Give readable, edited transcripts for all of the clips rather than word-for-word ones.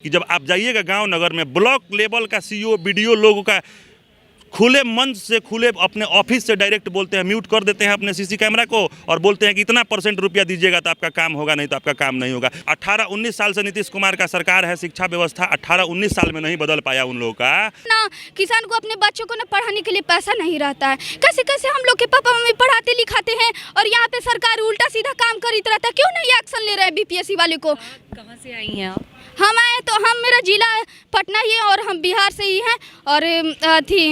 कि जब आप जाइएगा गांव नगर में ब्लॉक लेवल का सीईओ बीडीओ लोगों का खुले मंच से खुले अपने ऑफिस से डायरेक्ट बोलते हैं, म्यूट कर देते हैं अपने सीसी कैमरा को और बोलते हैं कि इतना % रुपया दीजिएगा तो आपका काम होगा, नहीं तो आपका काम नहीं होगा। 18-19 साल से नीतीश कुमार का सरकार है, शिक्षा व्यवस्था 18-19 साल में नहीं बदल पाया उन लोगों का ना। किसान को अपने बच्चों को ना पढ़ाने के लिए पैसा नहीं रहता है। कैसे कैसे हम लोग के पापा मम्मी पढ़ाते लिखाते हैं और यहाँ पे सरकार उल्टा सीधा काम करती रहता है। क्यों नहीं एक्शन ले रहे हैं बीपीएससी वाले को? कहाँ से आई हैं आप? हम आए तो मेरा जिला पटना ही है और हम बिहार से ही हैं। और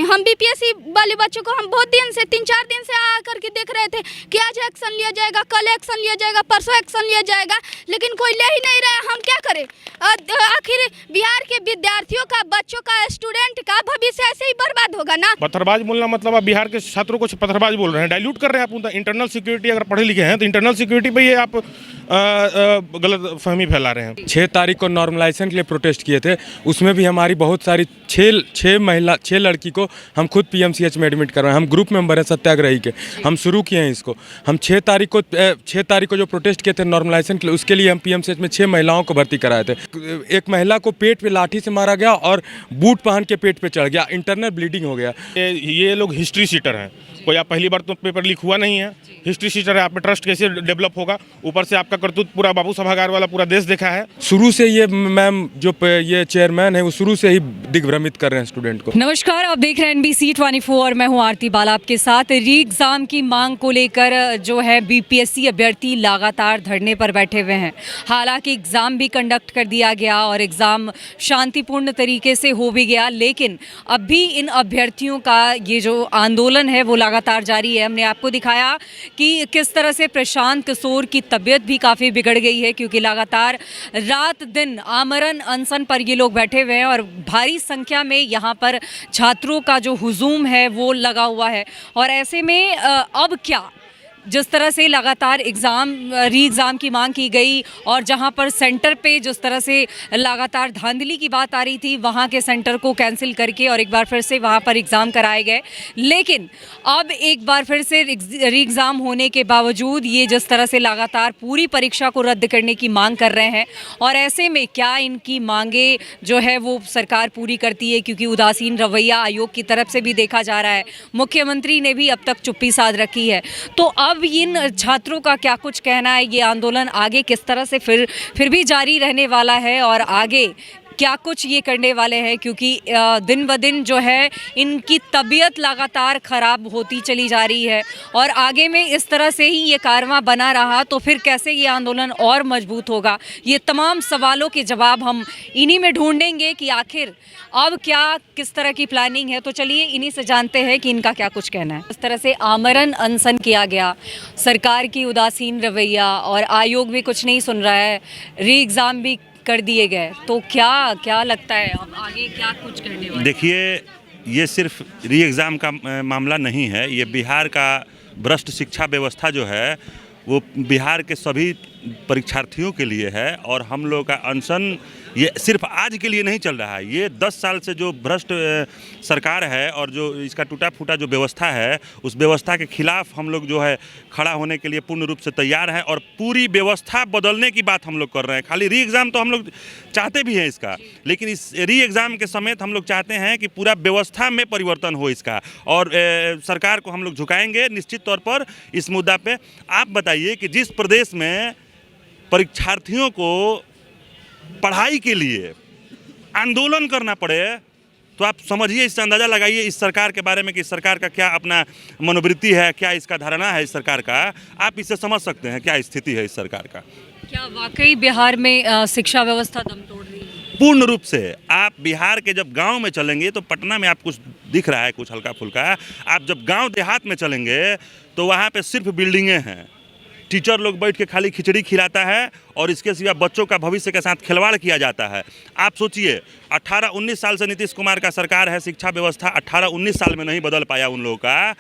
हम बीपीएससी वाले बच्चों को हम बहुत दिन से 3-4 दिन से आ करके देख रहे थे कि आज एक्शन लिया जाएगा, कल एक्शन लिया जाएगा, परसों एक्शन लिया जाएगा, लेकिन कोई ले ही नहीं रहा। हम क्या करें? आखिर बिहार के विद्यार्थियों का, बच्चों का, स्टूडेंट का भविष्य ऐसे ही बर्बाद होगा ना। पत्थरबाज बोलना मतलब आप बिहार के छात्रों को पत्थरबाज बोल रहे हैं, डाइल्यूट कर रहे हैं आप। इंटरनल सिक्योरिटी अगर पढ़े लिखे हैं तो इंटरनल सिक्योरिटी पे ये आप गलत फहमी फैला रहे हैं। 6 तारीख को नॉर्मलाइजेशन के लिए प्रोटेस्ट किए थे, उसमें भी हमारी बहुत सारी 6 लड़की को हम खुद पीएमसीएच में एडमिट करवाए। हम ग्रुप मेंबर हैं सत्याग्रही के, हम शुरू किए हैं इसको। हम 6 तारीख को जो प्रोटेस्ट किए थे नॉर्मलाइजेशन के लिए, उसके लिए हम पीएमसीएच में 6 महिलाओं को भर्ती कराए थे। एक महिला को पेट पे लाठी से मारा गया और बूट पहन के पेट पे चढ़ गया, इंटरनल ब्लीडिंग हो गया। ये लोग हिस्ट्री सीटर हैं। कोई आप पहली बार तो पेपर लीक हुआ नहीं है, हिस्ट्री सीटर है। आप पे ट्रस्ट कैसे डेवलप होगा? ऊपर से आपका करतूत पूरा बाबू सभागार वाला पूरा देश देखा है। शुरू से ये मैम जो ये चेयरमैन है वो शुरू से ही दिग्भ्रमित कर रहे हैं स्टूडेंट को। नमस्कार, आप देख रहे हैं NBC 24 और मैं हूं आरती बाला आपके साथ। री एग्ज़ाम की मांग को लेकर जो है बीपीएससी अभ्यर्थी लगातार धरने पर बैठे हुए हैं। हालांकि एग्ज़ाम भी कंडक्ट कर दिया गया और एग्ज़ाम शांतिपूर्ण तरीके से हो भी गया, लेकिन अब भी इन अभ्यर्थियों का ये जो आंदोलन है वो लगातार जारी है। हमने आपको दिखाया कि किस तरह से प्रशांत किशोर की तबीयत भी काफ़ी बिगड़ गई है, क्योंकि लगातार रात दिन आमरण अनशन पर ये लोग बैठे हुए हैं और भारी संख्या में यहाँ पर छात्रों का जो हुजूम है वो लगा हुआ है। और ऐसे में अब क्या, जिस तरह से लगातार री एग्ज़ाम की मांग की गई और जहां पर सेंटर पे जिस तरह से लगातार धांधली की बात आ रही थी, वहां के सेंटर को कैंसिल करके और एक बार फिर से वहां पर एग्ज़ाम कराए गए। लेकिन अब एक बार फिर से री एग्ज़ाम होने के बावजूद ये जिस तरह से लगातार पूरी परीक्षा को रद्द करने की मांग कर रहे हैं, और ऐसे में क्या इनकी मांगे जो है वो सरकार पूरी करती है? क्योंकि उदासीन रवैया आयोग की तरफ से भी देखा जा रहा है, मुख्यमंत्री ने भी अब तक चुप्पी साध रखी है। तो अब इन छात्रों का क्या कुछ कहना है? ये आंदोलन आगे किस तरह से फिर भी जारी रहने वाला है और आगे क्या कुछ ये करने वाले हैं? क्योंकि दिन ब दिन जो है इनकी तबीयत लगातार ख़राब होती चली जा रही है और आगे में इस तरह से ही ये कारवां बना रहा तो फिर कैसे ये आंदोलन और मजबूत होगा? ये तमाम सवालों के जवाब हम इन्हीं में ढूंढेंगे कि आखिर अब क्या, किस तरह की प्लानिंग है। तो चलिए इन्हीं से जानते हैं कि इनका क्या कुछ कहना है। इस तरह से आमरण अनशन किया गया, सरकार की उदासीन रवैया और आयोग भी कुछ नहीं सुन रहा है, री एग्ज़ाम भी कर दिए गए, तो क्या लगता है अब आगे क्या कुछ करने वाले? देखिए, ये सिर्फ री एग्ज़ाम का मामला नहीं है, ये बिहार का भ्रष्ट शिक्षा व्यवस्था जो है वो बिहार के सभी परीक्षार्थियों के लिए है। और हम लोग का अनशन ये सिर्फ आज के लिए नहीं चल रहा है, ये 10 साल से जो भ्रष्ट सरकार है और जो इसका टूटा फूटा जो व्यवस्था है, उस व्यवस्था के खिलाफ हम लोग जो है खड़ा होने के लिए पूर्ण रूप से तैयार हैं और पूरी व्यवस्था बदलने की बात हम लोग कर रहे हैं। खाली री एग्ज़ाम तो हम लोग चाहते भी हैं इसका, लेकिन इस री एग्ज़ाम के समेत हम लोग चाहते हैं कि पूरा व्यवस्था में परिवर्तन हो इसका, और सरकार को हम लोग झुकाएंगे निश्चित तौर पर इस मुद्दा पे। आप बताइए कि जिस प्रदेश में परीक्षार्थियों को पढ़ाई के लिए आंदोलन करना पड़े, तो आप समझिए, इससे अंदाज़ा लगाइए इस सरकार के बारे में कि इस सरकार का क्या अपना मनोवृत्ति है, क्या इसका धारणा है इस सरकार का। आप इससे समझ सकते हैं क्या स्थिति है इस सरकार का। क्या वाकई बिहार में शिक्षा व्यवस्था दम तोड़ रही है? पूर्ण रूप से। आप बिहार के जब गांव में चलेंगे तो पटना में आप कुछ दिख रहा है कुछ हल्का फुल्का, आप जब गांव देहात में चलेंगे तो वहाँ पे सिर्फ बिल्डिंगें हैं, टीचर लोग बैठ के खाली खिचड़ी खिलाता है और इसके सिवा बच्चों का भविष्य के साथ खिलवाड़ किया जाता है। आप सोचिए, 18-19 साल से नीतीश कुमार का सरकार है, शिक्षा व्यवस्था 18-19 साल में नहीं बदल पाया उन लोगों का।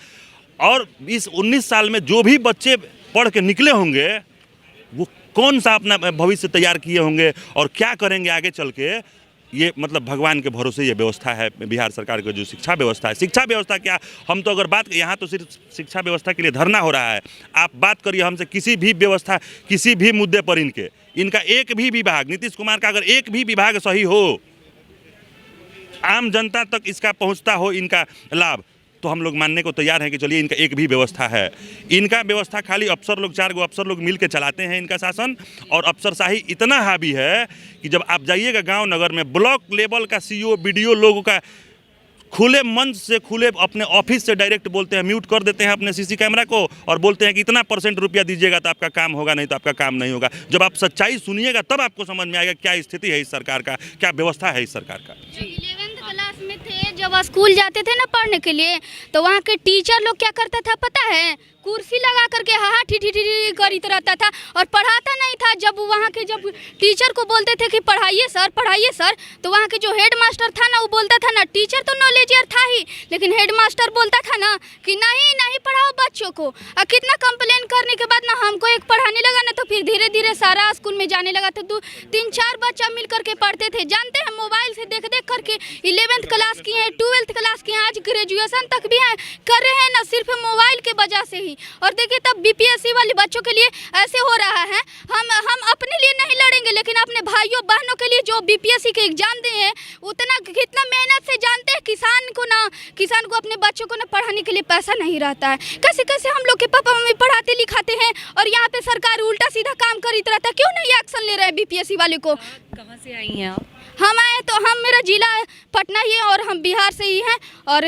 और इस 19 साल में जो भी बच्चे पढ़ के निकले होंगे वो कौन सा अपना भविष्य तैयार किए होंगे और क्या करेंगे आगे चल के, ये मतलब भगवान के भरोसे ये व्यवस्था है बिहार सरकार की जो शिक्षा व्यवस्था है। शिक्षा व्यवस्था क्या, हम तो अगर बात, यहाँ तो सिर्फ शिक्षा व्यवस्था के लिए धरना हो रहा है, आप बात करिए हमसे किसी भी व्यवस्था, किसी भी मुद्दे पर इनके इनका एक भी विभाग, नीतीश कुमार का अगर एक भी विभाग सही हो, आम जनता तक इसका पहुंचता हो इनका लाभ, तो हम लोग मानने को तैयार हैं कि चलिए इनका एक भी व्यवस्था है। इनका व्यवस्था खाली अफसर लोग, 4 गो अफसर लोग मिल के चलाते हैं इनका शासन, और अफसरशाही इतना हावी है कि जब आप जाइएगा गांव नगर में, ब्लॉक लेवल का सीईओ बीडीओ लोगों का खुले मंच से, खुले अपने ऑफिस से डायरेक्ट बोलते हैं, म्यूट कर देते हैं अपने सीसी कैमरा को और बोलते हैं कि इतना % रुपया दीजिएगा तो आपका काम होगा, नहीं तो आपका काम नहीं होगा। जब आप सच्चाई सुनिएगा तब आपको समझ में आएगा क्या स्थिति है इस सरकार का, क्या व्यवस्था है इस सरकार का। 11th क्लास में थे जब स्कूल जाते थे ना पढ़ने के लिए, तो वहाँ के टीचर लोग क्या करता था पता है, कुर्सी लगा करके हाँ ठी करते रहता था और पढ़ाता नहीं था। जब वहाँ के जब टीचर को बोलते थे कि पढ़ाइए सर, तो वहाँ के जो हेड मास्टर था ना, वो बोलता था ना, टीचर तो नॉलेजियर था ही, लेकिन हेड मास्टर बोलता था ना कि नहीं पढ़ाओ बच्चों को। और कितना कंप्लेन करने के बाद ना हमको एक पढ़ाने लगा ना, तो फिर धीरे धीरे सारा स्कूल में जाने लगा। तो 3-4 बच्चा मिल करके पढ़ते थे, जानते हैं, मोबाइल से देख करके 11th क्लास की है, 12th क्लास की है, आज ग्रेजुएशन तक भी है कर रहे हैं ना, सिर्फ मोबाइल के वजह से ही। और देखिए तब बीपीएससी वाले बच्चों के लिए ऐसे हो रहा है। हम अपने लिए नहीं लड़ेंगे, लेकिन अपने भाइयों बहनों के लिए जो बीपीएससी के एग्जाम दिए हैं, उतना कितना मेहनत से जानते हैं। किसान को अपने बच्चों को ना पढ़ाने के लिए पैसा नहीं रहता है। कैसे हम लोग के पापा मम्मी पढ़ाते लिखाते हैं और यहाँ पे सरकार उल्टा सीधा काम करती रहता है। क्यों नहीं एक्शन ले रहे हैं बीपीएससी वाले को? कहाँ से आई हैं आप? हम आए तो मेरा जिला पटना ही है और हम बिहार से ही हैं। और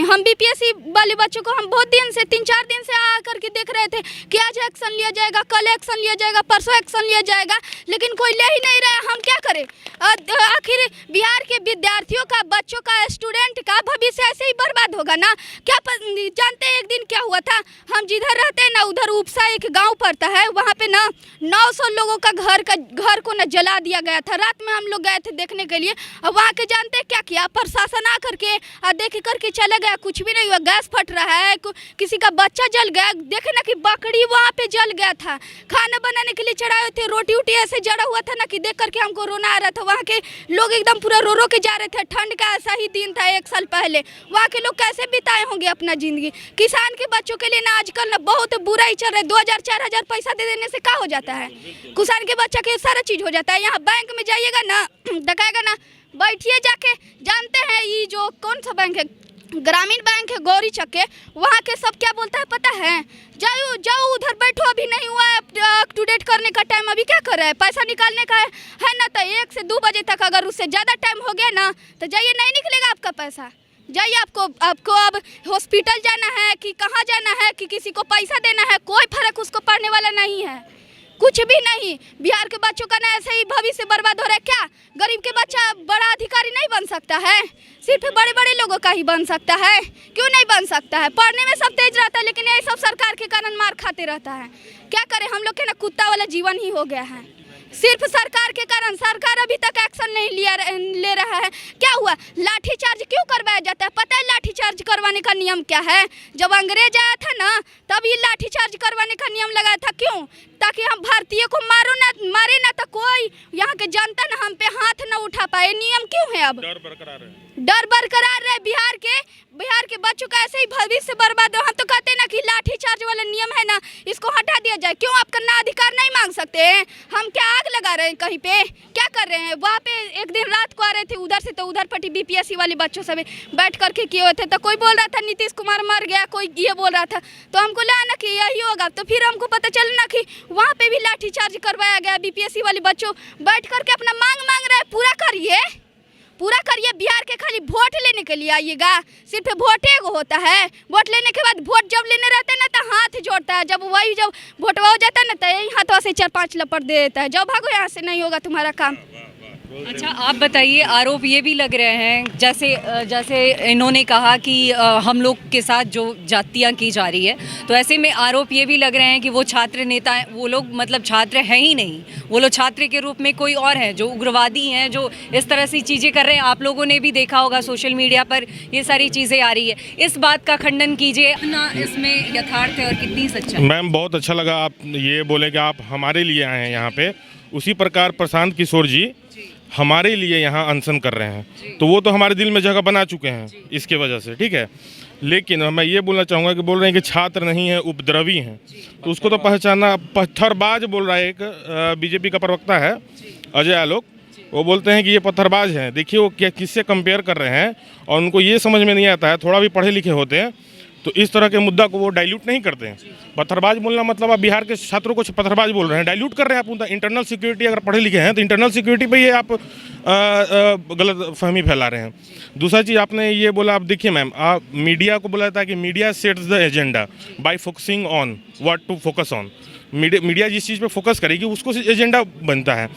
हम बीपीएससी वाले बच्चों को हम बहुत दिन से 3-4 दिन से आ करके देख रहे थे कि आज एक्शन लिया जाएगा, कल एक्शन लिया जाएगा, परसों एक्शन लिया जाएगा, लेकिन कोई ले ही नहीं रहा है। हम क्या करें? आखिर बिहार के विद्यार्थियों का, बच्चों का, स्टूडेंट का भविष्य ऐसे ही बर्बाद होगा ना? क्या जानते हैं एक दिन क्या हुआ था? हम जिधर रहते हैं ना, उधर उपसा एक गाँव पड़ता है, वहाँ पे ना 900 लोगों का घर को न जला दिया गया था। रात में हम लोग गए थे देखने के लिए, और वहाँ के जानते हैं क्या किया? प्रशासन आ करके देख करके चला गया, कुछ भी नहीं हुआ। गैस फट रहा है, किसी का बच्चा जल गया, देखे ना कि बकरी वहाँ पे जल गया था। खाना बनाने के लिए चढ़ाए थे, रोटी उटी ऐसे जड़ा हुआ था ना कि देख करके हमको रोना आ रहा था। वहाँ के लोग एकदम पूरा रो के जा रहे थे। ठंड का ऐसा ही दिन था 1 साल पहले। वहाँ के लोग कैसे बिताए होंगे अपना जिंदगी? किसान के बच्चों के लिए ना आजकल ना बहुत बुरा ही चल रहा है। 2000-4000 पैसा दे देने से क्या हो जाता है? किसान के बच्चा के सारा चीज हो जाता है। यहाँ बैंक में जाइएगा ना, दिखाएगा ना, बैठिए जाके, जानते हैं ये जो कौन सा बैंक है, ग्रामीण बैंक है गौरी चक्के, वहाँ के सब क्या बोलता है पता है? जाओ उधर बैठो, अभी नहीं हुआ है अप टू डेट करने का टाइम, अभी क्या कर रहा है? पैसा निकालने का है ना, तो 1 से 2 बजे तक, अगर उससे ज़्यादा टाइम हो गया ना तो जाइए, नहीं निकलेगा आपका पैसा। जाइए, आपको अब हॉस्पिटल जाना है कि कहाँ जाना है कि किसी को पैसा देना है, कोई फर्क उसको पड़ने वाला नहीं है, कुछ भी नहीं। बिहार के बच्चों का ना ऐसे ही भविष्य बर्बाद हो रहा है। क्या गरीब के बच्चा बड़ा अधिकारी नहीं बन सकता है? सिर्फ बड़े लोगों का ही बन सकता है? क्यों नहीं बन सकता है? पढ़ने में सब तेज रहता है, लेकिन ये सब सरकार के कारण मार खाते रहता है। क्या करें हम लोग के ना, कुत्ता वाला जीवन ही हो गया है, सिर्फ सरकार के कारण। सरकार अभी तक एक्शन नहीं ले रहा है। क्या हुआ? लाठीचार्ज क्यों करवाया जाता है? पता है लाठीचार्ज करवाने का नियम क्या है? जब अंग्रेज आया था ना, तब ये लाठीचार्ज करवाने का नियम लगाया था। क्यों? ताकि हम भारतीय को मारे ना तो कोई यहाँ के जनता ना हम पे हाथ ना उठा पाए। नियम क्यों है? अब डर बरकरार रहे। बिहार के बच्चों का ऐसे ही भविष्य बर्बाद हो। हम तो कहते हैं ना कि लाठीचार्ज वाला नियम है ना, इसको हटा दिया जाए। क्यों आप करना अधिकार नहीं मांग सकते हैं? हम क्या आग लगा रहे हैं कहीं पे? क्या कर रहे हैं? वहाँ पे एक दिन रात को आ रहे थे उधर से, तो उधर पट्टी बीपीएससी वाले बच्चों से बैठ करके किए हुए थे, तो कोई बोल रहा था नीतीश कुमार मर गया, कोई ये बोल रहा था, तो हमको लगा ना कि यही होगा। तो फिर हमको पता चला ना कि वहाँ पे भी लाठीचार्ज करवाया गया। बीपीएससी वाले बच्चों बैठ करके अपना मांग रहे हैं, पूरा करिए। बिहार के खाली वोट लेने के लिए आइएगा, सिर्फ वोट एगो होता है। वोट लेने के बाद वोट जब लेने रहता है ना तो हाथ जोड़ता है, जब वोटवा हो जाता है ना तो यही हाथों से 4-5 लपट दे देता है, जब भागो यहाँ से, नहीं होगा तुम्हारा काम। अच्छा, आप बताइए, आरोप ये भी लग रहे हैं जैसे इन्होंने कहा कि हम लोग के साथ जो जातियाँ की जा रही है, तो ऐसे में आरोप ये भी लग रहे हैं कि वो छात्र नेता हैं, वो लोग मतलब छात्र हैं ही नहीं, वो लोग छात्र के रूप में कोई और हैं जो उग्रवादी हैं, जो इस तरह से चीज़ें कर रहे हैं। आप लोगों ने भी देखा होगा सोशल मीडिया पर ये सारी चीज़ें आ रही है, इस बात का खंडन कीजिए ना, इसमें यथार्थ है और कितनी सच्चाई। मैम बहुत अच्छा लगा आप ये बोले कि आप हमारे लिए आए हैं यहाँ पे। उसी प्रकार प्रशांत किशोर जी हमारे लिए यहाँ अनशन कर रहे हैं, तो वो तो हमारे दिल में जगह बना चुके हैं इसके वजह से, ठीक है। लेकिन मैं ये बोलना चाहूँगा कि बोल रहे हैं कि छात्र नहीं है, उपद्रवी हैं, तो उसको तो पहचानना। पत्थरबाज बोल रहा है एक बीजेपी का प्रवक्ता है अजय आलोक, वो बोलते हैं कि ये पत्थरबाज हैं। देखिए वो क्या किससे कंपेयर कर रहे हैं, और उनको ये समझ में नहीं आता है, थोड़ा भी पढ़े लिखे होते हैं तो इस तरह के मुद्दा को वो डाइल्यूट नहीं करते हैं। पत्थरबाज बोलना मतलब आप बिहार के छात्रों को पत्थरबाज बोल रहे हैं, डाइल्यूट कर रहे हैं आप उनका इंटरनल सिक्योरिटी। अगर पढ़े लिखे हैं तो इंटरनल सिक्योरिटी पे ये आप गलत फहमी फैला रहे हैं। दूसरा चीज़ आपने ये बोला, आप देखिए मैम, आप मीडिया को बोला था कि media sets the agenda by focusing on what to focus on. Media जिस चीज़ पे फोकस करेगी उसको एजेंडा बनता है।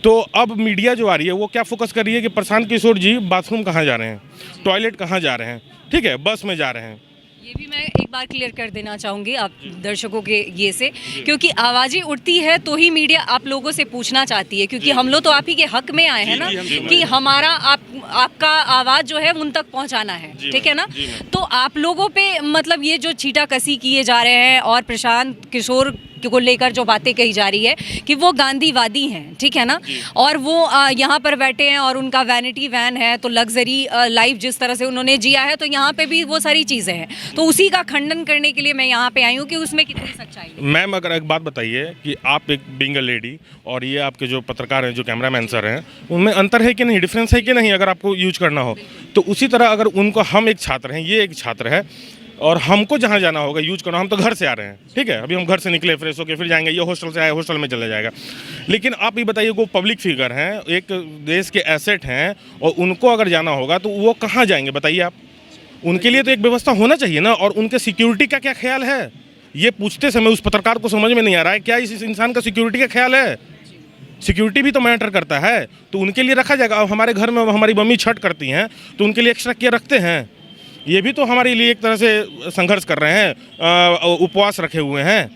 तो अब मीडिया जो आ रही है वो क्या फोकस कर रही है कि प्रशांत किशोर जी बाथरूम कहाँ जा रहे हैं, टॉयलेट कहाँ जा रहे हैं, ठीक है, बस में जा रहे हैं। ये भी मैं एक बार क्लियर कर देना चाहूँगी आप दर्शकों के ये से, क्योंकि आवाज़ें उठती है तो ही मीडिया आप लोगों से पूछना चाहती है, क्योंकि हम लोग तो आप ही के हक में आए हैं ना कि हमारा आपका आवाज़ जो है उन तक पहुंचाना है, ठीक है ना। तो आप लोगों पे मतलब ये जो छीटाकसी किए जा रहे हैं और प्रशांत किशोर को लेकर जो बातें कही जा रही है कि वो गांधीवादी हैं, ठीक है ना, और वो यहाँ पर बैठे हैं और उनका वैनिटी वैन है, तो लग्जरी लाइफ जिस तरह से उन्होंने जिया है, तो यहाँ पे भी वो सारी चीज़ें हैं। तो उसी का खंडन करने के लिए मैं यहाँ पे आई हूँ कि उसमें कितनी सच्चाई है। मैम अगर एक बात बताइए कि आप एक बिंग लेडी और ये आपके जो पत्रकार हैं, जो कैमरामैन सर हैं, उनमें अंतर है कि नहीं, डिफरेंस है कि नहीं, अगर आपको यूज करना हो तो। उसी तरह अगर उनको, हम एक छात्र हैं, ये एक छात्र है, और हमको जहाँ जाना होगा यूज करना, हम तो घर से आ रहे हैं, ठीक है, अभी हम घर से निकले, फ्रेश होके फिर जाएंगे, ये हॉस्टल से आए, हॉस्टल में चला जाएगा। लेकिन आप ये बताइए, वो पब्लिक फिगर हैं, एक देश के एसेट हैं, और उनको अगर जाना होगा तो वो कहाँ जाएंगे बताइए आप। उनके लिए तो एक व्यवस्था होना चाहिए ना, और उनके सिक्योरिटी का क्या ख्याल है, ये पूछते समय उस पत्रकार को समझ में नहीं आ रहा है। क्या इस इंसान का सिक्योरिटी का ख्याल है? सिक्योरिटी भी तो मैटर करता है, तो उनके लिए रखा जाएगा। अब हमारे घर में हमारी मम्मी छठ करती हैं तो उनके लिए एक्स्ट्रा केयर रखते हैं, ये भी तो हमारे लिए एक तरह से संघर्ष कर रहे हैं, उपवास रखे हुए हैं।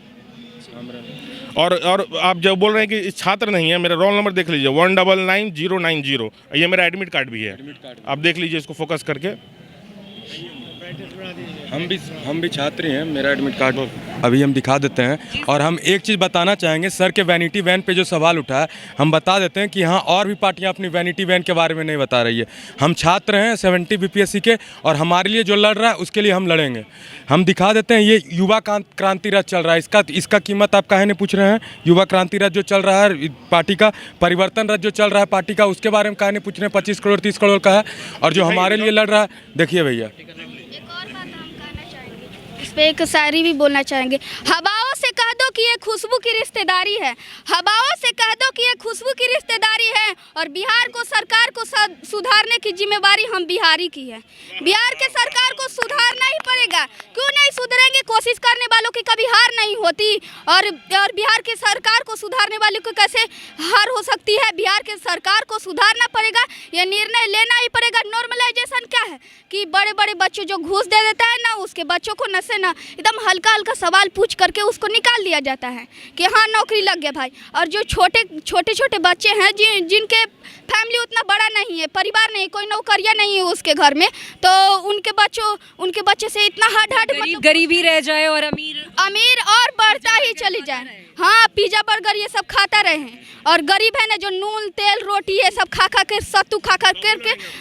और आप जब बोल रहे हैं कि छात्र नहीं है, मेरा रोल नंबर देख लीजिए 199090, ये मेरा एडमिट कार्ड भी है, आप देख लीजिए इसको फोकस करके। हम भी छात्र हैं, मेरा एडमिट कार्ड अभी हम दिखा देते हैं। और हम एक चीज़ बताना चाहेंगे, सर के वैनिटी वैन पे जो सवाल उठा है, हम बता देते हैं कि हाँ और भी पार्टियां अपनी वैनिटी वैन के बारे में नहीं बता रही है। हम छात्र हैं 70 बीपीएससी के, और हमारे लिए जो लड़ रहा है उसके लिए हम लड़ेंगे। हम दिखा देते हैं, ये युवा क्रांति रथ चल रहा है, इसका कीमत आप काहे नहीं पूछ रहे हैं? युवा क्रांति रथ जो चल रहा है पार्टी का, परिवर्तन रथ जो चल रहा है पार्टी का, उसके बारे में काहे नहीं पूछ रहे हैं? 25 करोड़ 30 करोड़ का है, और जो हमारे लिए लड़ रहा है, देखिए भैया। इस पे एक शायरी भी बोलना चाहेंगे। हवाओं से कह दो कि ये खुशबू की रिश्तेदारी है, हवाओं से कह दो कि ये खुशबू की रिश्तेदारी है, और बिहार को सरकार को सुधारने की जिम्मेवारी हम बिहारी की है। बिहार के सरकार को सुधारना ही पड़ेगा, क्यों नहीं सुधरेंगे? कोशिश करने वालों की कभी हार नहीं होती, और बिहार के सरकार को सुधारने वालों को कैसे हार हो सकती है? बिहार के सरकार को सुधारना पड़ेगा, ये निर्णय लेना ही पड़ेगा। नॉर्मलाइजेशन क्या है कि बड़े बड़े बच्चों जो घूस दे देता है ना, उसके बच्चों को न से ना एकदम हल्का हल्का सवाल पूछ करके उसको निकाल दिया जाता है कि हाँ नौकरी लग गया भाई। और जो छोटे बच्चे हैं जिनके फैमिली उतना बड़ा नहीं है, परिवार नहीं, कोई नौकरियां नहीं है उसके घर में, तो उनके बच्चे से इतना हट गरीबी रह जाए और अमीर और बढ़ता ही चली जाए। हाँ, पिज्जा बर्गर ये सब खाता रहे हैं, और गरीब है ना जो नून तेल रोटी ये सब खा के, सत्तू खा करके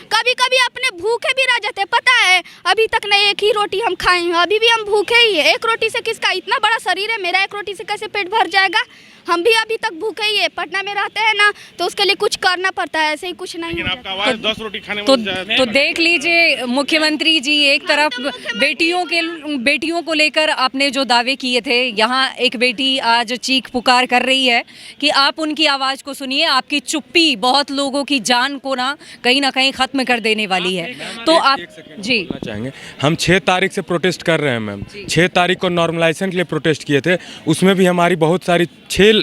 कभी कभी अपने भूखे भी रह जाते। पता है अभी तक ना एक ही रोटी हम खाए हैं, अभी भी हम भूखे ही है। एक रोटी से किसका इतना बड़ा शरीर है, मेरा एक रोटी से कैसे पेट भर जाएगा? हम भी अभी तक भूखे ही है। पटना में रहते हैं ना, तो उसके लिए कुछ करना पड़ता है, ऐसे ही कुछ नहीं हो जाता। 10 रोटी खाने तो देख लीजिए मुख्यमंत्री जी, एक तरफ बेटियों को लेकर आपने जो दावे किए थे, यहाँ एक बेटी आज चीख पुकार कर रही है कि आप उनकी आवाज़ को सुनिए। आपकी चुप्पी बहुत लोगों की जान को ना कहीं खत्म कर देने वाली है। तो आप जी चाहेंगे, हम 6 तारीख से प्रोटेस्ट कर रहे हैं मैम। 6 तारीख को नॉर्मलाइजेशन के लिए प्रोटेस्ट किए थे, उसमें भी हमारी बहुत सारी 6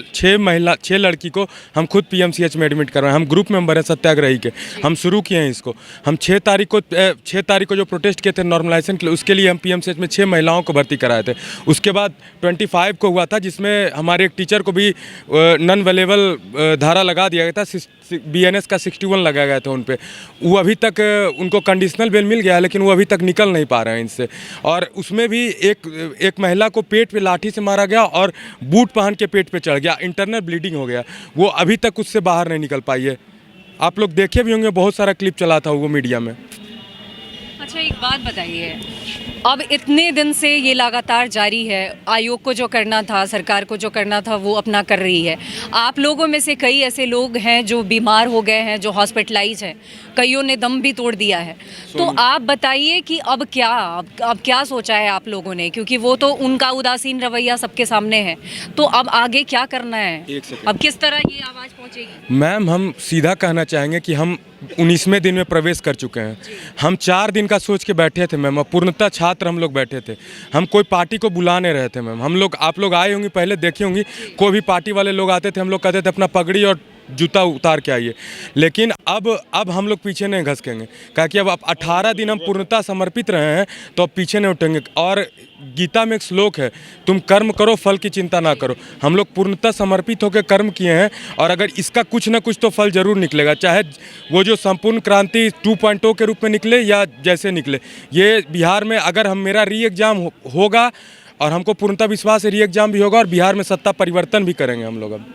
लड़की को हम खुद पीएमसीएच में एडमिट कर रहे हैं। हम ग्रुप मेंबर हैं सत्याग्रही के, हम शुरू किए हैं इसको। हम 6 तारीख को जो प्रोटेस्ट किए थे नॉर्मलाइजेशन के लिए, उसके लिए हम पीएमसीएच में 6 महिलाओं को भर्ती कराए थे। उसके बाद 25 को हुआ था, जिसमें हमारे एक टीचर को भी नॉन अवेलेबल धारा लगा दिया गया था, बीएनएस का 61 लगाया गया था उन पे। वो अभी तक उनको कंडीशनल बेल मिल गया है, लेकिन वो अभी तक निकल नहीं पा रहे हैं इनसे। और उसमें भी एक महिला को पेट पे लाठी से मारा गया और बूट पहन के पेट पे चढ़ गया, इंटरनल ब्लीडिंग हो गया, वो अभी तक उससे बाहर नहीं निकल पाई है। आप लोग देखे भी होंगे, बहुत सारा क्लिप चला था वो मीडिया में। अच्छा एक बात बताइए, अब इतने दिन से ये लगातार जारी है, आयोग को जो करना था, सरकार को जो करना था वो अपना कर रही है। आप लोगों में से कई ऐसे लोग हैं जो बीमार हो गए हैं, जो हॉस्पिटलाइज हैं, कईयों ने दम भी तोड़ दिया है। तो आप बताइए कि अब क्या सोचा है आप लोगों ने, क्योंकि वो तो उनका उदासीन रवैया सबके सामने है। तो अब आगे क्या करना है, एक सेकंड। अब किस तरह ये आवाज़ पहुँचेगी? मैम हम सीधा कहना चाहेंगे कि हम 19वें दिन में प्रवेश कर चुके हैं। हम 4 दिन का सोच के बैठे थे मैम, और पूर्णतः छात्र हम लोग बैठे थे। हम कोई पार्टी को बुला नहीं रहे थे मैम। हम लोग, आप लोग आए होंगे पहले देखी होंगी, कोई भी पार्टी वाले लोग आते थे, हम लोग कहते थे अपना पगड़ी और जूता उतार के आइए। लेकिन अब हम लोग पीछे नहीं घसकेंगे, क्योंकि अब 18 दिन हम पूर्णतः समर्पित रहे हैं, तो अब पीछे नहीं उठेंगे। और गीता में एक श्लोक है, तुम कर्म करो फल की चिंता ना करो। हम लोग पूर्णतः समर्पित होकर कर्म किए हैं, और अगर इसका कुछ ना कुछ तो फल जरूर निकलेगा, चाहे वो जो संपूर्ण क्रांति 2.0 के रूप में निकले या जैसे निकले। ये बिहार में अगर हम मेरा री एग्ज़ाम होगा, और हमको पूर्णतः विश्वास है री एग्ज़ाम भी होगा, और बिहार में सत्ता परिवर्तन भी करेंगे हम लोग। अब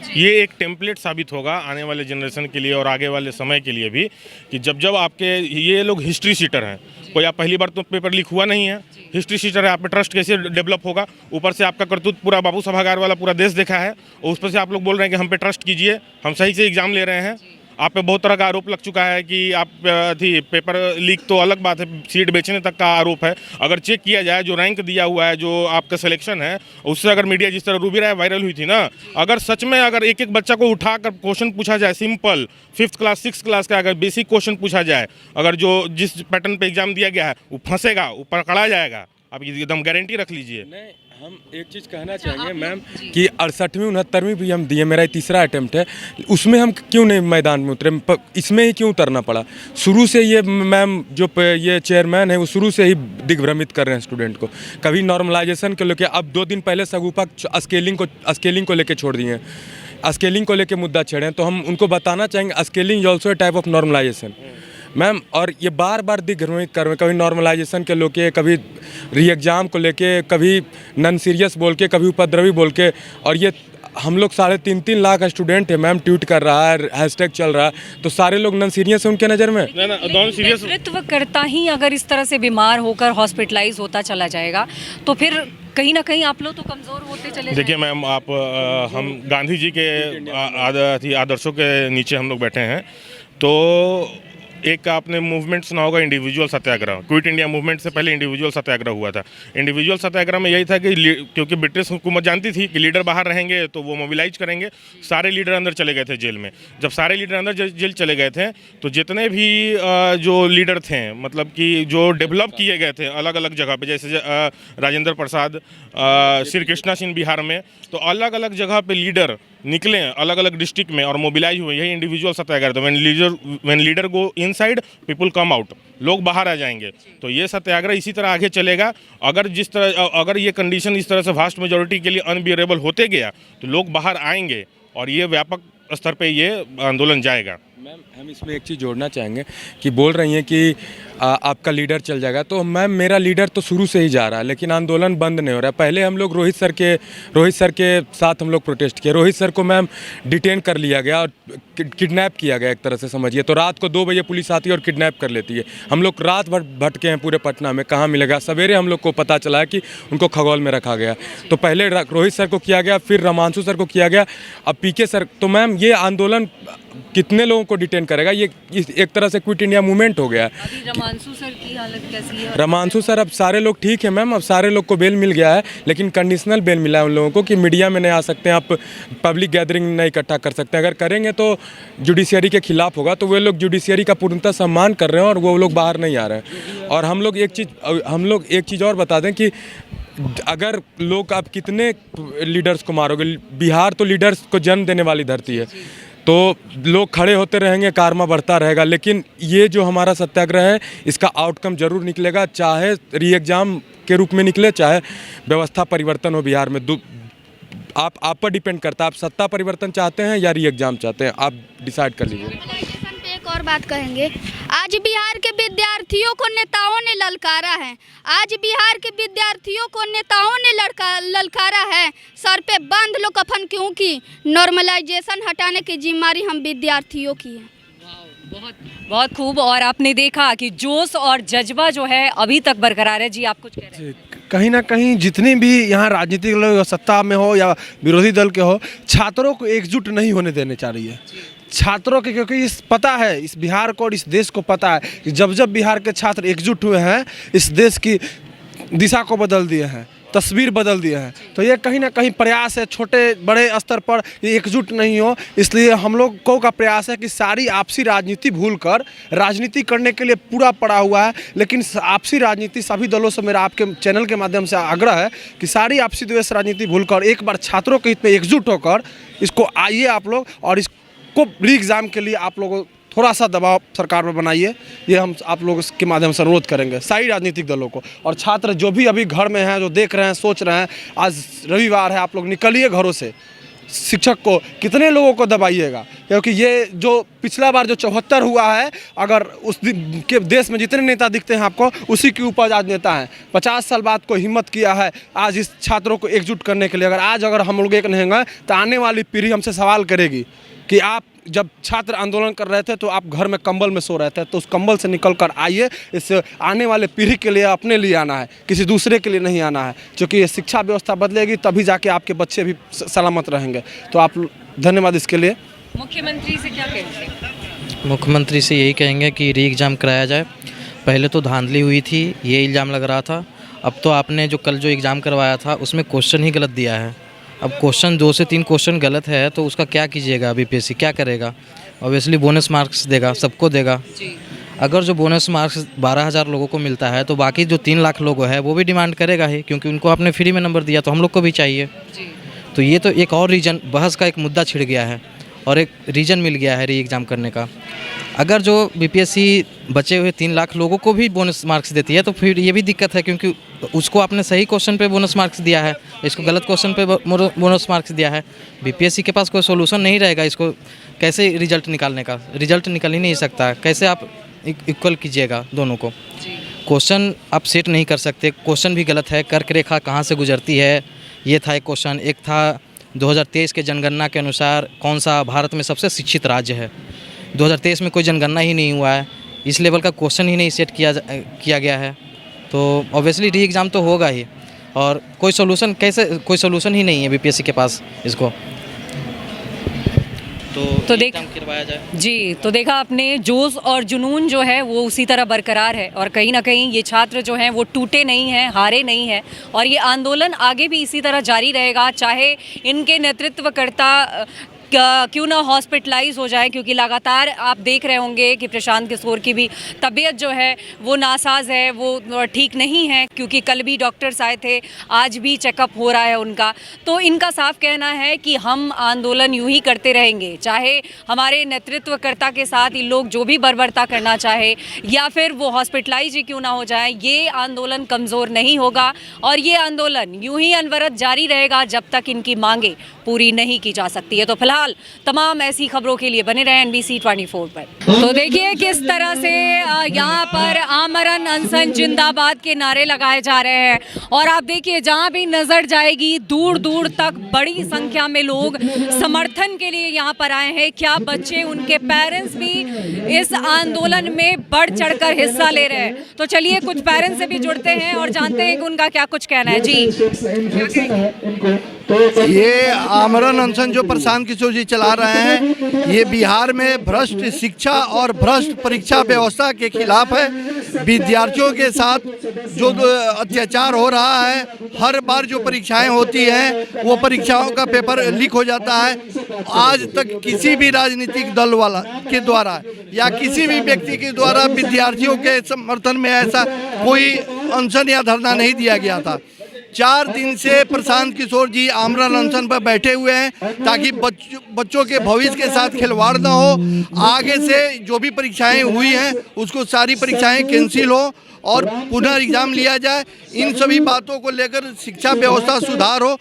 ये एक टेम्पलेट साबित होगा आने वाले जनरेशन के लिए और आगे वाले समय के लिए भी, कि जब आपके ये लोग हिस्ट्री सीटर हैं, कोई आप पहली बार तो पेपर लीक हुआ नहीं है, हिस्ट्री सीटर है, आप पे ट्रस्ट कैसे डेवलप होगा? ऊपर से आपका करतूत पूरा बाबू सभागार वाला पूरा देश देखा है, और उस पर से आप लोग बोल रहे हैं कि हम पे ट्रस्ट कीजिए, हम सही से एग्जाम ले रहे हैं। आप पे बहुत तरह का आरोप लग चुका है कि आप पेपर लीक तो अलग बात है, सीट बेचने तक का आरोप है। अगर चेक किया जाए जो रैंक दिया हुआ है, जो आपका सिलेक्शन है, उससे अगर मीडिया जिस तरह रूबी राय वायरल हुई थी ना, अगर सच में अगर एक एक बच्चा को उठाकर क्वेश्चन पूछा जाए, simple 5th class 6th class का अगर बेसिक क्वेश्चन पूछा जाए, अगर जो जिस पैटर्न पे एग्जाम दिया गया है वो फंसेगा, वो पकड़ा जाएगा, आप एकदम गारंटी रख लीजिए। हम एक चीज़ कहना चाहेंगे मैम कि 68वीं 69वीं भी हम दिए, मेरा तीसरा अटेम्प्ट है, उसमें हम क्यों नहीं मैदान में उतरे, इसमें ही क्यों उतरना पड़ा? शुरू से ये मैम जो ये चेयरमैन है वो शुरू से ही दिग्भ्रमित कर रहे हैं स्टूडेंट को। कभी नॉर्मलाइजेशन को लेकर, अब 2 दिन पहले सगुफा स्केलिंग को लेकर छोड़ दिए हैं, स्केलिंग को लेकर मुद्दा छेड़े हैं। तो हम उनको बताना चाहेंगे scaling is also a type of normalisation ma'am. और ये बार बार दिग्भ्रमित कर रहे हैं, कभी नॉर्मलाइजेशन के लेके, कभी री एग्ज़ाम को लेके, कभी नॉन सीरियस बोल के, कभी उपद्रवी बोल के। और ये हम लोग 3.5 लाख स्टूडेंट है मैम, ट्वीट कर रहा है, हैशटैग चल रहा है, तो सारे लोग नॉन सीरियस है उनके नज़र में। नेतृत्व करता ही अगर इस तरह से बीमार होकर हॉस्पिटलाइज होता चला जाएगा, तो फिर कहीं ना कहीं आप लोग तो कमज़ोर होते चले। देखिए मैम, आप हम गांधी जी के आदर्शों के नीचे हम लोग बैठे हैं। तो एक आपने मूवमेंट सुना होगा, इंडिविजुअल सत्याग्रह। क्विट इंडिया मूवमेंट से पहले इंडिविजुअल सत्याग्रह हुआ था। इंडिविजुअल सत्याग्रह में यही था कि क्योंकि ब्रिटिश हुकूमत जानती थी कि लीडर बाहर रहेंगे तो वो मोबिलाइज करेंगे। सारे लीडर अंदर चले गए थे जेल में। जब सारे लीडर अंदर जेल चले गए थे, तो जितने भी जो लीडर थे, मतलब कि जो डेवलप किए गए थे अलग अलग जगह पे, जैसे राजेंद्र प्रसाद, श्री कृष्णा सिंह बिहार में, तो अलग अलग जगह पे लीडर निकले अलग अलग डिस्ट्रिक्ट में और मोबिलाइज हुए। यही इंडिविजुअल सत्याग्रह था। When leader go inside, people come out, लोग बाहर आ जाएंगे। तो ये सत्याग्रह इसी तरह आगे चलेगा। अगर ये कंडीशन इस तरह से वास्ट मेजोरिटी के लिए अनबियरेबल होते गया, तो लोग बाहर आएंगे और ये व्यापक स्तर पे ये आंदोलन जाएगा। मैम हम इसमें एक चीज़ जोड़ना चाहेंगे कि बोल रही हैं कि आपका लीडर चल जाएगा, तो मैम मेरा लीडर तो शुरू से ही जा रहा है, लेकिन आंदोलन बंद नहीं हो रहा है। पहले हम लोग रोहित सर के साथ हम लोग प्रोटेस्ट किए। रोहित सर को मैम डिटेन कर लिया गया और किडनैप किया गया एक तरह से समझिए। तो रात को 2 बजे पुलिस आती है और किडनैप कर लेती है। हम लोग रात भर भटके हैं पूरे पटना में, कहाँ मिलेगा। सवेरे हम लोग को पता चला है कि उनको खगौल में रखा गया। तो पहले रोहित सर को किया गया, फिर रमांशु सर को किया गया, अब पीके सर। तो मैम ये आंदोलन कितने लोगों को डिटेन करेगा? ये एक तरह से क्विट इंडिया मूवमेंट हो गया। अभी रमांशु सर की हालत कैसी है? रमांशु सर, अब सारे लोग ठीक है मैम, अब सारे लोग को बेल मिल गया है, लेकिन कंडीशनल बेल मिला है उन लोगों को कि मीडिया में नहीं आ सकते हैं, आप पब्लिक गैदरिंग नहीं इकट्ठा कर सकते। अगर करेंगे तो जुडिशियरी के खिलाफ होगा। तो वे लोग जुडिशियरी का पूर्णतः सम्मान कर रहे हैं और वो लोग बाहर नहीं आ रहे हैं। और हम लोग एक चीज़ और बता दें कि अगर लोग, आप कितने लीडर्स को मारोगे? बिहार तो लीडर्स को जन्म देने वाली धरती है, तो लोग खड़े होते रहेंगे, कारमा बढ़ता रहेगा। लेकिन ये जो हमारा सत्याग्रह है, इसका आउटकम जरूर निकलेगा, चाहे री एग्ज़ाम के रूप में निकले, चाहे व्यवस्था परिवर्तन हो बिहार में। आप पर डिपेंड करता है, आप सत्ता परिवर्तन चाहते हैं या री एग्ज़ाम चाहते हैं, आप डिसाइड कर लीजिए। एक और बात कहेंगे, आज बिहार के विद्यार्थियों को नेताओं ने ललकारा है। आज बिहार के विद्यार्थियों को नेताओं ने ललकारा है, सर पे बांध लो कफन, क्योंकि नॉर्मलाइजेशन हटाने की जिम्मेदारी हम विद्यार्थियों की है। बहुत बहुत खूब। और आपने देखा कि जोश और जज्बा जो है अभी तक बरकरार है। जी, आप कुछ कह रहे हैं? कहीं ना कहीं जितने भी यहाँ राजनीतिक लोग सत्ता में हो या विरोधी दल के हो, छात्रों को एकजुट नहीं होने देने चाहिए। छात्रों के, क्योंकि इस पता है, इस बिहार को और इस देश को पता है कि जब जब बिहार के छात्र एकजुट हुए हैं, इस देश की दिशा को बदल दिए हैं, तस्वीर बदल दिए हैं। तो ये कहीं ना कहीं प्रयास है, छोटे बड़े स्तर पर ये एकजुट नहीं हो, इसलिए हम लोगों का प्रयास है कि सारी आपसी राजनीति भूलकर राजनीति करने के लिए पूरा पड़ा हुआ है। लेकिन आपसी राजनीति, सभी दलों से मेरा आपके चैनल के माध्यम से आग्रह है कि सारी आपसी द्वेष राजनीति भूलकर एक बार छात्रों के हित में एकजुट होकर इसको आइए आप लोग, और इसको री एग्ज़ाम के लिए आप लोगों थोड़ा सा दबाव सरकार पर बनाइए। ये हम आप लोगों के माध्यम से अनुरोध करेंगे सारी राजनीतिक दलों को। और छात्र जो भी अभी घर में हैं, जो देख रहे हैं, सोच रहे हैं, आज रविवार है, आप लोग निकलिए घरों से। शिक्षक को कितने लोगों को दबाइएगा, क्योंकि ये जो पिछला बार जो 74 हुआ है, अगर उस दिन के देश में जितने नेता दिखते हैं आपको, उसी की उपज आज नेता हैं। 50 साल बाद को हिम्मत किया है आज इस छात्रों को एकजुट करने के लिए। अगर हम लोग एक नहीं होंगे तो आने वाली पीढ़ी हमसे सवाल करेगी कि आप जब छात्र आंदोलन कर रहे थे तो आप घर में कंबल में सो रहे थे। तो उस कंबल से निकल कर आइए, इससे आने वाले पीढ़ी के लिए, अपने लिए आना है, किसी दूसरे के लिए नहीं आना है। क्योंकि ये शिक्षा व्यवस्था बदलेगी तभी जाके आपके बच्चे भी सलामत रहेंगे। तो आप धन्यवाद इसके लिए। मुख्यमंत्री से क्या कहेंगे? मुख्यमंत्री से यही कहेंगे कि री एग्ज़ाम कराया जाए। पहले तो धांधली हुई थी, ये इल्ज़ाम लग रहा था। अब तो आपने जो कल जो एग्ज़ाम करवाया था उसमें क्वेश्चन ही गलत दिया है। अब क्वेश्चन 2 से 3 क्वेश्चन गलत है तो उसका क्या कीजिएगा? बीपीएससी क्या करेगा? ऑब्वियसली बोनस मार्क्स देगा, सबको देगा। अगर जो बोनस मार्क्स 12,000 लोगों को मिलता है तो बाकी जो 3 लाख लोग हैं वो भी डिमांड करेगा ही, क्योंकि उनको आपने फ्री में नंबर दिया तो हम लोग को भी चाहिए। तो ये तो एक और रीजन, बहस का एक मुद्दा छिड़ गया है और एक रीजन मिल गया है री एग्ज़ाम करने का। अगर जो बीपीएससी बचे हुए 3 लाख लोगों को भी बोनस मार्क्स देती है तो फिर ये भी दिक्कत है, क्योंकि उसको आपने सही क्वेश्चन पे बोनस मार्क्स दिया है, इसको गलत क्वेश्चन पे बोनस मार्क्स दिया है। बीपीएससी के पास कोई सोल्यूशन नहीं रहेगा इसको कैसे रिजल्ट निकालने का। रिजल्ट निकल ही नहीं सकता, कैसे आप इक्वल कीजिएगा दोनों को? क्वेश्चन आप सेट नहीं कर सकते, क्वेश्चन भी गलत है। कर्क रेखा कहाँ से गुजरती है, ये था एक क्वेश्चन। एक था 2023 के जनगणना के अनुसार कौन सा भारत में सबसे शिक्षित राज्य है। 2023 में कोई जनगणना ही नहीं हुआ है, इस लेवल का क्वेश्चन ही नहीं सेट किया गया है। तो ऑब्वियसली री एग्ज़ाम तो होगा ही, और कोई सोल्यूशन ही नहीं है बीपीएससी के पास इसको। तो देख करवाया जाए। जी, तो देखा आपने, जोश और जुनून जो है वो उसी तरह बरकरार है। और कहीं ना कहीं ये छात्र जो हैं वो टूटे नहीं हैं, हारे नहीं हैं, और ये आंदोलन आगे भी इसी तरह जारी रहेगा, चाहे इनके नेतृत्वकर्ता क्यों ना हॉस्पिटलाइज हो जाए। क्योंकि लगातार आप देख रहे होंगे कि प्रशांत किशोर की भी तबीयत जो है वो नासाज है, वो ठीक नहीं है, क्योंकि कल भी डॉक्टर्स आए थे, आज भी चेकअप हो रहा है उनका। तो इनका साफ कहना है कि हम आंदोलन यूं ही करते रहेंगे, चाहे हमारे नेतृत्वकर्ता के साथ इन लोग जो भी बर्बरता करना चाहे या फिर वो हॉस्पिटलाइज ही क्यों ना हो जाए, ये आंदोलन कमज़ोर नहीं होगा और ये आंदोलन यूं ही अनवरत जारी रहेगा जब तक इनकी मांगें पूरी नहीं की जा सकती है। तो फिलहाल तमाम ऐसी खबरों के लिए बने रहें NBC 24 पर। तो देखिए किस तरह से यहाँ पर आमरण अनशन जिंदाबाद के नारे लगाए जा रहे हैं, और आप देखिए जहाँ भी नजर जाएगी दूर दूर तक बड़ी संख्या में लोग समर्थन के लिए यहाँ पर आए हैं। क्या बच्चे, उनके पेरेंट्स भी इस आंदोलन में बढ़ चढ़कर हिस्सा ले रहे हैं? तो चलिए कुछ पेरेंट्स से भी जुड़ते हैं और जानते हैं कि उनका क्या कुछ कहना है। जी, ये आमरण अनशन जो प्रशांत किशोर जी चला रहे हैं, ये बिहार में भ्रष्ट शिक्षा और भ्रष्ट परीक्षा व्यवस्था के खिलाफ है। विद्यार्थियों के साथ जो अत्याचार हो रहा है, हर बार जो परीक्षाएं होती हैं वो परीक्षाओं का पेपर लीक हो जाता है। आज तक किसी भी राजनीतिक दल वाला के द्वारा या किसी भी व्यक्ति के द्वारा विद्यार्थियों के समर्थन में ऐसा कोई अनशन या धरना नहीं दिया गया था। 4 दिन से प्रशांत किशोर जी आमरण अनशन पर बैठे हुए हैं ताकि बच्चों के भविष्य के साथ खिलवाड़ ना हो। आगे से जो भी परीक्षाएं हुई हैं उसको सारी परीक्षाएं कैंसिल हो और पुनः एग्जाम लिया जाए। इन सभी बातों को लेकर शिक्षा व्यवस्था सुधार हो।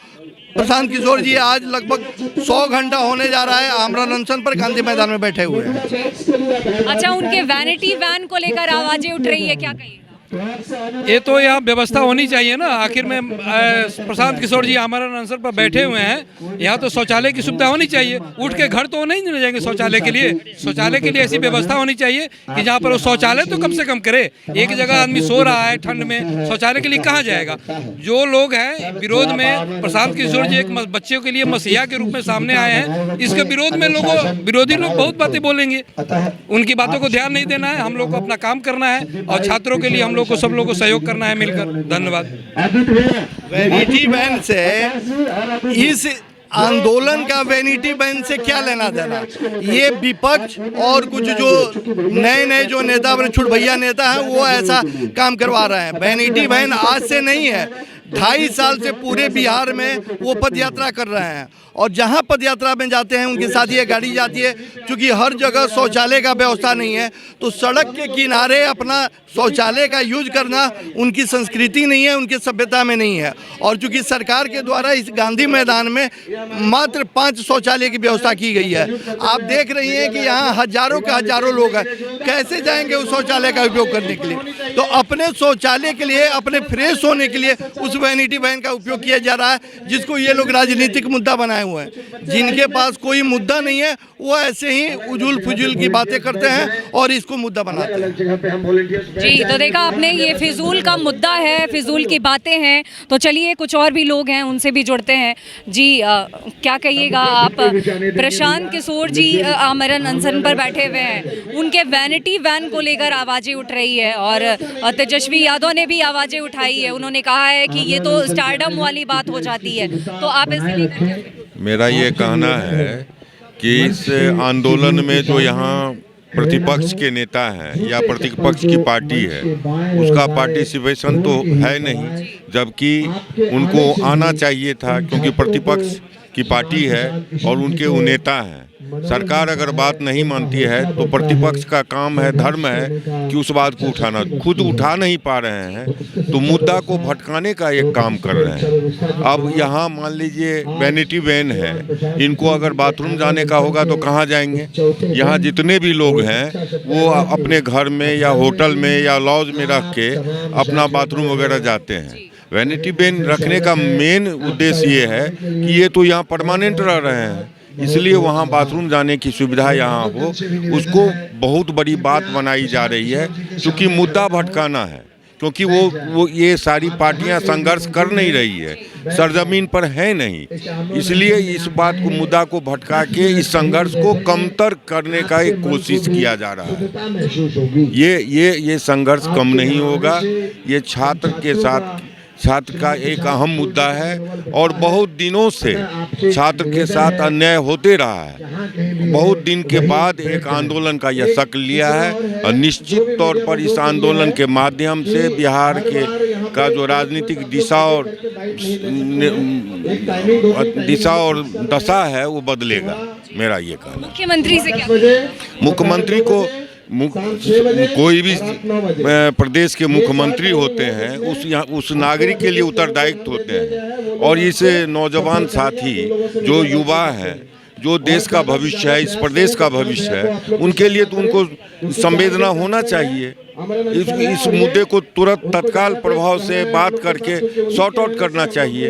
प्रशांत किशोर जी आज लगभग 100 घंटा होने जा रहा है आमरण अनशन पर गांधी मैदान में बैठे हुए हैं। अच्छा, उनके वैनिटी वैन को लेकर आवाजें उठ रही है, क्या कहिएगा? ये तो यहाँ व्यवस्था होनी चाहिए ना। आखिर में प्रशांत किशोर जी आमरण अनशन पर बैठे हुए हैं, यहाँ तो शौचालय की सुविधा होनी चाहिए। उठ के घर तो नहीं ले जाएंगे शौचालय के लिए। शौचालय के लिए ऐसी व्यवस्था होनी चाहिए कि जहाँ पर वो शौचालय तो कम से कम करे। एक जगह आदमी सो रहा है ठंड में, शौचालय के लिए कहाँ जाएगा। जो लोग हैं विरोध में, प्रशांत किशोर जी एक बच्चों के लिए मसीहा के रूप में सामने आए हैं, इसके विरोध में विरोधी लोग बहुत बातें बोलेंगे। उनकी बातों को ध्यान नहीं देना है, हम लोग को अपना काम करना है और छात्रों के लिए हम लोग को सब लोग को सहयोग करना है मिलकर। धन्यवाद। वैनिटी वैन से इस आंदोलन का वैनिटी वैन से क्या लेना देना। ये विपक्ष और कुछ जो नए जो नेता छुट भैया नेता हैं वो ऐसा काम करवा रहे हैं। वैनिटी वैन आज से नहीं है, 2.5 साल से पूरे बिहार में वो पद यात्रा कर रहे हैं और जहाँ पद यात्रा में जाते हैं उनके साथ ये गाड़ी जाती है। क्योंकि हर जगह शौचालय का व्यवस्था नहीं है तो सड़क के किनारे अपना शौचालय का यूज करना उनकी संस्कृति नहीं है, उनकी सभ्यता में नहीं है। और चूँकि सरकार के द्वारा इस गांधी मैदान में मात्र 5 शौचालय की व्यवस्था की गई है। आप देख रही हैं कि यहाँ हजारों के हजारों लोग हैं, कैसे जाएंगे उस शौचालय का उपयोग करने के लिए। तो अपने शौचालय के लिए, अपने फ्रेश होने के लिए उस वैनिटी वैन का उपयोग किया जा रहा है, जिसको ये लोग राजनीतिक मुद्दा बनाए हुए हैं। जिनके पास कोई मुद्दा नहीं है वो ऐसे ही उजुल फुजुल की बातें करते हैं और इसको मुद्दा बनाते हैं। जी, तो देखा आपने, ये फिजूल का मुद्दा है, फिजूल की बातें हैं। तो चलिए कुछ और भी लोग हैं, उनसे भी जुड़ते हैं। जी, क्या कहिएगा आप? प्रशांत किशोर जी आमरण अनशन पर बैठे हुए हैं, उनके वैनिटी वैन को लेकर आवाज़ें उठ रही है और तेजस्वी यादव ने भी आवाज़ें उठाई है। उन्होंने कहा है कि ये तो स्टारडम वाली बात हो जाती है। तो आप इसे लेकर मेरा ये कहना है कि इस आंदोलन में जो यहाँ प्रतिपक्ष के नेता हैं या प्रतिपक्ष की पार्टी है उसका पार्टिसिपेशन तो है नहीं, जबकि उनको आना चाहिए था क्योंकि प्रतिपक्ष की पार्टी है और उनके वो नेता हैं। सरकार अगर बात नहीं मानती है तो प्रतिपक्ष का काम है, धर्म है कि उस बात को उठाना। खुद उठा नहीं पा रहे हैं तो मुद्दा को भटकाने का एक काम कर रहे हैं। अब यहाँ मान लीजिए वैनिटी वैन है, इनको अगर बाथरूम जाने का होगा तो कहाँ जाएंगे। यहाँ जितने भी लोग हैं वो अपने घर में या होटल में या लॉज में रख के अपना बाथरूम वगैरह जाते हैं। वैनिटी वैन रखने का मेन उद्देश्य ये है कि ये तो यहाँ परमानेंट रह रहे हैं, इसलिए वहाँ बाथरूम जाने की सुविधा यहाँ हो, उसको बहुत बड़ी बात बनाई जा रही है। क्योंकि मुद्दा भटकाना है, क्योंकि वो ये सारी पार्टियां संघर्ष कर नहीं रही है, सरजमीन पर है नहीं, इसलिए इस बात को, मुद्दा को भटका के इस संघर्ष को कमतर करने का एक कोशिश किया जा रहा है। ये संघर्ष कम नहीं होगा। ये छात्र के साथ, छात्र का एक अहम मुद्दा है और बहुत दिनों से छात्र के साथ अन्याय होते रहा है। बहुत दिन के बाद एक आंदोलन का यह शक्ल लिया है और निश्चित तौर पर इस आंदोलन के माध्यम से बिहार का जो राजनीतिक दिशा और दशा है वो बदलेगा। मेरा ये कहना। मुख्यमंत्री से क्या? मुख्यमंत्री को कोई भी प्रदेश के मुख्यमंत्री होते हैं उस नागरिक के लिए उत्तरदायित्व होते हैं और इस नौजवान साथी जो युवा हैं, जो देश का भविष्य है, इस प्रदेश का भविष्य है, उनके लिए तो उनको संवेदना होना चाहिए। इस मुद्दे को तुरंत तत्काल प्रभाव से बात करके सॉर्ट आउट करना चाहिए।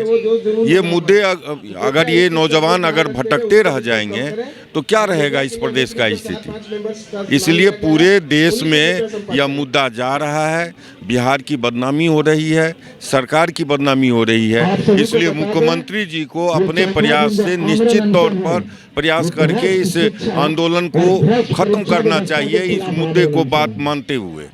ये मुद्दे अगर ये नौजवान अगर भटकते रह जाएंगे तो क्या रहेगा इस प्रदेश का स्थिति। इसलिए पूरे देश में यह मुद्दा जा रहा है, बिहार की बदनामी हो रही है, सरकार की बदनामी हो रही है। इसलिए मुख्यमंत्री जी को अपने प्रयास से निश्चित तौर पर प्रयास करके इस आंदोलन को खत्म करना चाहिए, इस मुद्दे को बात मानते हुए।